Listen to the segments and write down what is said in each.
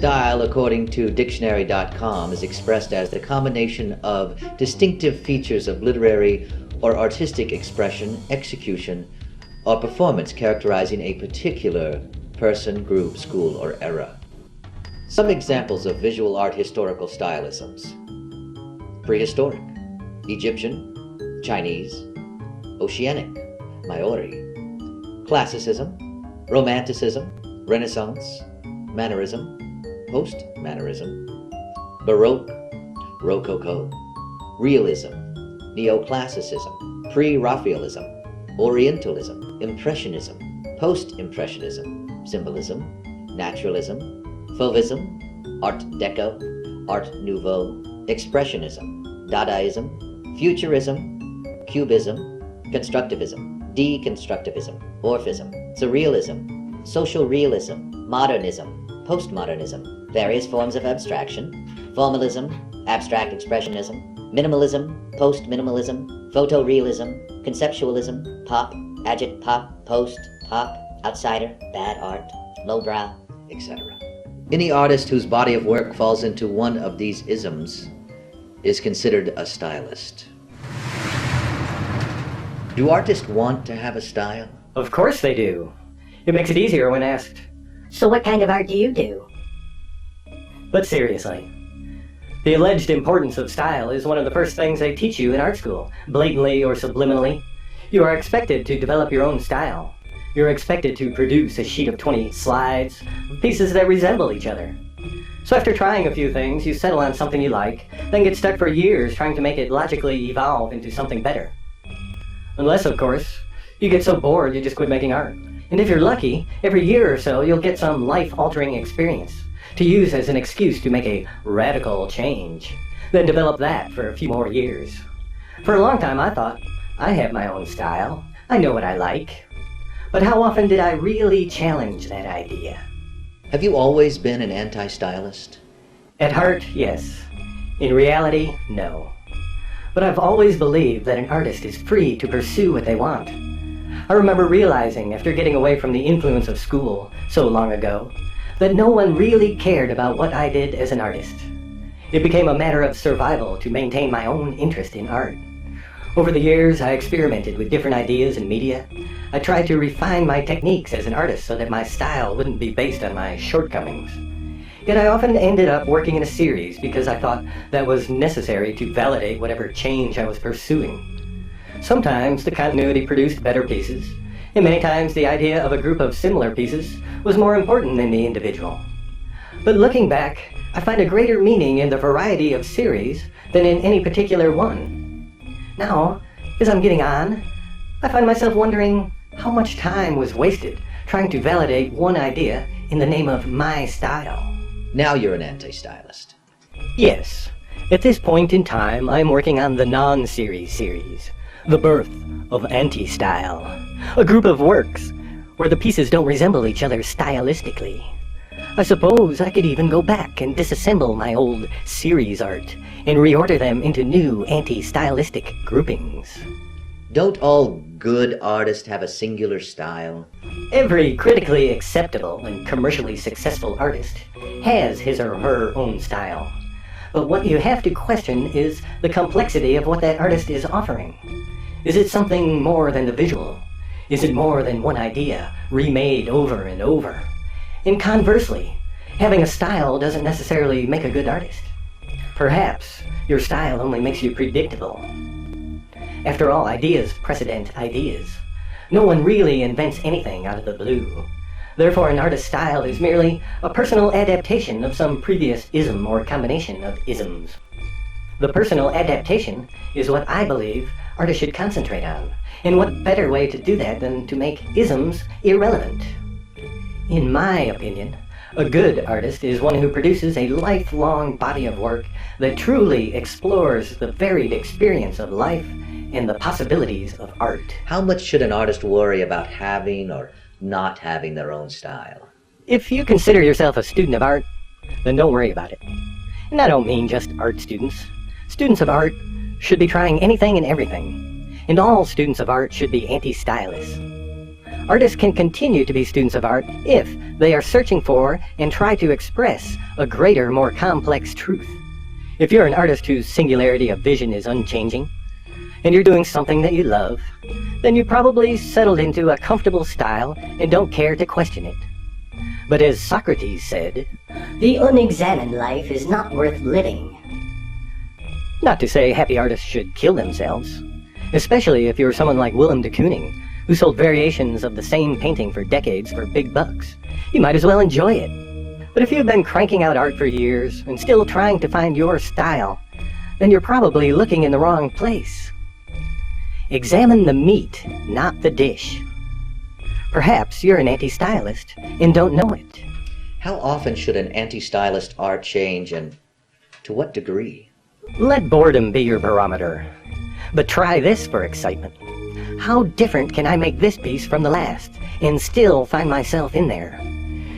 Style, according to dictionary.com, is expressed as the combination of distinctive features of literary or artistic expression, execution, or performance characterizing a particular person, group, school, or era. Some examples of visual art historical stylisms: prehistoric, Egyptian, Chinese, Oceanic, Maori, classicism, romanticism, Renaissance, mannerism, post-mannerism, Baroque, Rococo, realism, neoclassicism, pre-Raphaelism, Orientalism, Impressionism, post-impressionism, symbolism, naturalism, Fauvism, Art Deco, Art Nouveau, Expressionism, Dadaism, Futurism, Cubism, Constructivism, Deconstructivism, Orphism, Surrealism, Social Realism, Modernism, Postmodernism, various forms of abstraction, Formalism, Abstract Expressionism, Minimalism, Post-Minimalism, Photorealism, Conceptualism, Pop, Agit-Pop, Post-Pop, Outsider, Bad Art, Lowbrow, etc. Any artist whose body of work falls into one of these isms is considered a stylist. Do artists want to have a style? Of course they do. It makes it easier when asked, "So what kind of art do you do?" But seriously, the alleged importance of style is one of the first things they teach you in art school, blatantly or subliminally. You are expected to develop your own style. You're expected to produce a sheet of 20 slides, pieces that resemble each other. So after trying a few things, you settle on something you like, then get stuck for years trying to make it logically evolve into something better. Unless, of course, you get so bored you just quit making art. And if you're lucky, every year or so you'll get some life-altering experience to use as an excuse to make a radical change, then develop that for a few more years. For a long time I thought, I have my own style, I know what I like. But how often did I really challenge that idea? Have you always been an anti-stylist? At heart, yes. In reality, no. But I've always believed that an artist is free to pursue what they want. I remember realizing, after getting away from the influence of school so long ago, that no one really cared about what I did as an artist. It became a matter of survival to maintain my own interest in art. Over the years, I experimented with different ideas in media. I tried to refine my techniques as an artist so that my style wouldn't be based on my shortcomings. Yet I often ended up working in a series because I thought that was necessary to validate whatever change I was pursuing. Sometimes the continuity produced better pieces, and many times the idea of a group of similar pieces was more important than the individual. But looking back, I find a greater meaning in the variety of series than in any particular one. Now, as I'm getting on, I find myself wondering how much time was wasted trying to validate one idea in the name of my style. Now you're an anti-stylist. Yes. At this point in time, I'm working on the non-series series, The Birth of Anti-Style, a group of works where the pieces don't resemble each other stylistically. I suppose I could even go back and disassemble my old series art and reorder them into new anti-stylistic groupings. Don't all good artists have a singular style? Every critically acceptable and commercially successful artist has his or her own style. But what you have to question is the complexity of what that artist is offering. Is it something more than the visual? Is it more than one idea, remade over and over? And conversely, having a style doesn't necessarily make a good artist. Perhaps your style only makes you predictable. After all, ideas precedent ideas. No one really invents anything out of the blue. Therefore, an artist's style is merely a personal adaptation of some previous ism or combination of isms. The personal adaptation is what I believe artists should concentrate on. And what better way to do that than to make isms irrelevant? In my opinion, a good artist is one who produces a lifelong body of work that truly explores the varied experience of life and the possibilities of art. How much should an artist worry about having or not having their own style? If you consider yourself a student of art, then don't worry about it. And I don't mean just art students. Students of art should be trying anything and everything. And all students of art should be anti-stylists. Artists can continue to be students of art if they are searching for and try to express a greater, more complex truth. If you're an artist whose singularity of vision is unchanging, and you're doing something that you love, then you probably settled into a comfortable style and don't care to question it. But as Socrates said, The unexamined life is not worth living. not to say happy artists should kill themselves, especially if you're someone like Willem de Kooning, who sold variations of the same painting for decades for big bucks. You might as well enjoy it. But if you've been cranking out art for years and still trying to find your style, then you're probably looking in the wrong place. Examine the meat, not the dish. Perhaps you're an anti-stylist and don't know it. How often should an anti-stylist art change, and to what degree? Let boredom be your barometer. But try this for excitement. How different can I make this piece from the last and still find myself in there?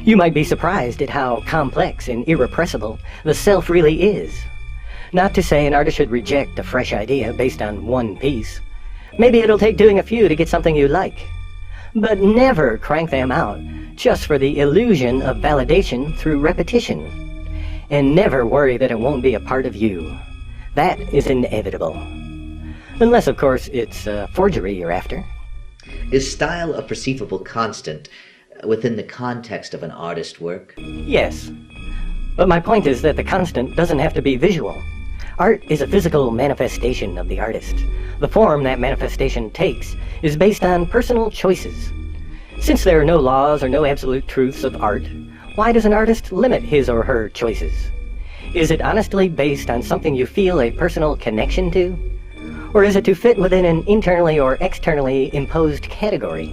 You might be surprised at how complex and irrepressible the self really is. Not to say an artist should reject a fresh idea based on one piece. Maybe it'll take doing a few to get something you like. But never crank them out just for the illusion of validation through repetition. And never worry that it won't be a part of you. That is inevitable. Unless, of course, it's forgery you're after. Is style a perceivable constant within the context of an artist's work? Yes. But my point is that the constant doesn't have to be visual. Art is a physical manifestation of the artist. The form that manifestation takes is based on personal choices. Since there are no laws or no absolute truths of art, why does an artist limit his or her choices? Is it honestly based on something you feel a personal connection to? Or is it to fit within an internally or externally imposed category?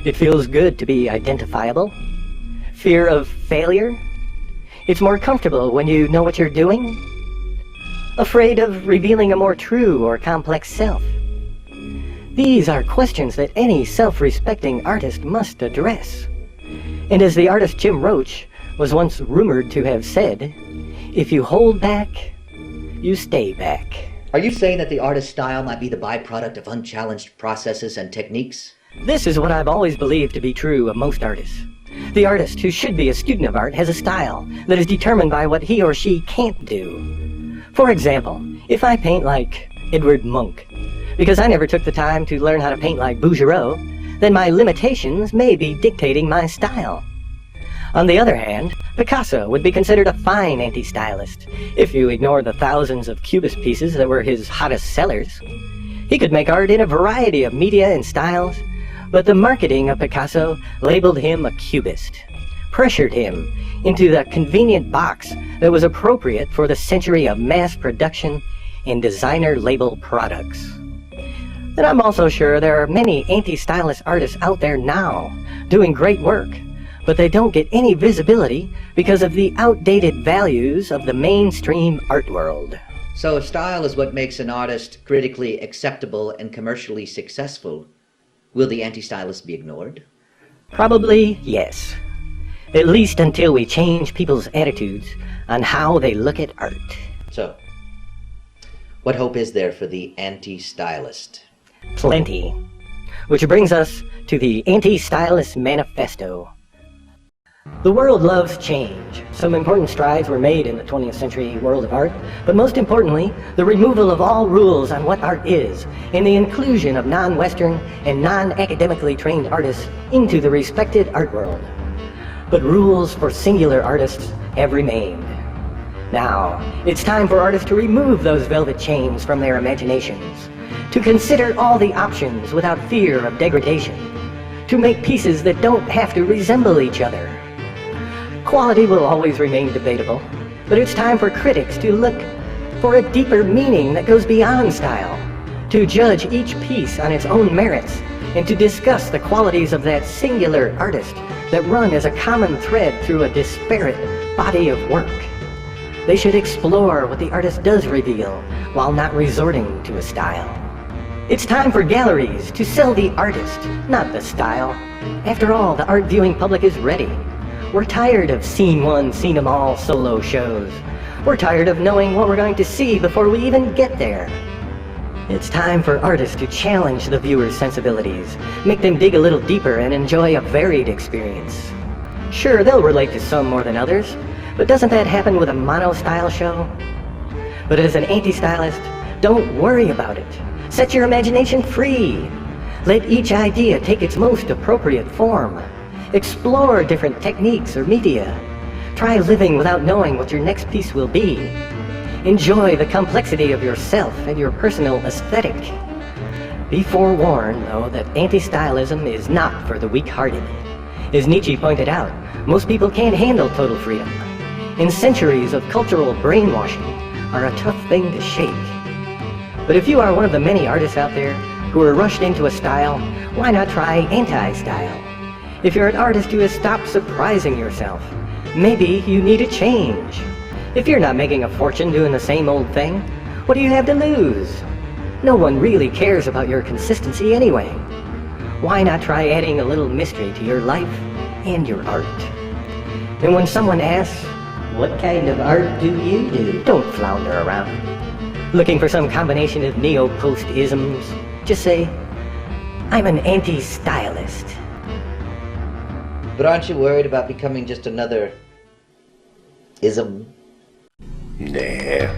It feels good to be identifiable. Fear of failure? It's more comfortable when you know what you're doing. Afraid of revealing a more true or complex self. These are questions that any self-respecting artist must address. And as the artist Jim Roach was once rumored to have said, if you hold back, you stay back. Are you saying that the artist's style might be the byproduct of unchallenged processes and techniques? This is what I've always believed to be true of most artists. The artist who should be a student of art has a style that is determined by what he or she can't do. For example, if I paint like Edward Munch, because I never took the time to learn how to paint like Bouguereau, then my limitations may be dictating my style. On the other hand, Picasso would be considered a fine anti-stylist if you ignore the thousands of Cubist pieces that were his hottest sellers. He could make art in a variety of media and styles, but the marketing of Picasso labeled him a Cubist, pressured him into the convenient box that was appropriate for the century of mass production and designer label products. And I'm also sure there are many anti-stylist artists out there now doing great work, but they don't get any visibility because of the outdated values of the mainstream art world. So if style is what makes an artist critically acceptable and commercially successful, will the anti-stylist be ignored? Probably yes. At least until we change people's attitudes on how they look at art. So, what hope is there for the anti-stylist? Plenty. Which brings us to the Anti-Stylist Manifesto. The world loves change. Some important strides were made in the 20th century world of art, but most importantly, the removal of all rules on what art is, and the inclusion of non-Western and non-academically trained artists into the respected art world. But rules for singular artists have remained. Now, it's time for artists to remove those velvet chains from their imaginations, to consider all the options without fear of degradation, to make pieces that don't have to resemble each other. Quality will always remain debatable, but it's time for critics to look for a deeper meaning that goes beyond style, to judge each piece on its own merits, and to discuss the qualities of that singular artist that run as a common thread through a disparate body of work. They should explore what the artist does reveal while not resorting to a style. It's time for galleries to sell the artist, not the style. After all, the art viewing public is ready. We're tired of scene one, seen 'em all solo shows. We're tired of knowing what we're going to see before we even get there. It's time for artists to challenge the viewer's sensibilities, make them dig a little deeper and enjoy a varied experience. Sure, they'll relate to some more than others, but doesn't that happen with a mono-style show? But as an anti-stylist, don't worry about it. Set your imagination free. Let each idea take its most appropriate form. Explore different techniques or media. Try living without knowing what your next piece will be. Enjoy the complexity of yourself and your personal aesthetic. Be forewarned, though, that anti-stylism is not for the weak-hearted. As Nietzsche pointed out, most people can't handle total freedom, and centuries of cultural brainwashing are a tough thing to shake. But if you are one of the many artists out there who are rushed into a style, why not try anti-style? If you're an artist who has stopped surprising yourself, maybe you need a change. If you're not making a fortune doing the same old thing, what do you have to lose? No one really cares about your consistency anyway. Why not try adding a little mystery to your life and your art? And when someone asks, "What kind of art do you do?" don't flounder around, looking for some combination of neo-post-isms. Just say, "I'm an anti-stylist." But aren't you worried about becoming just another ism? Nah.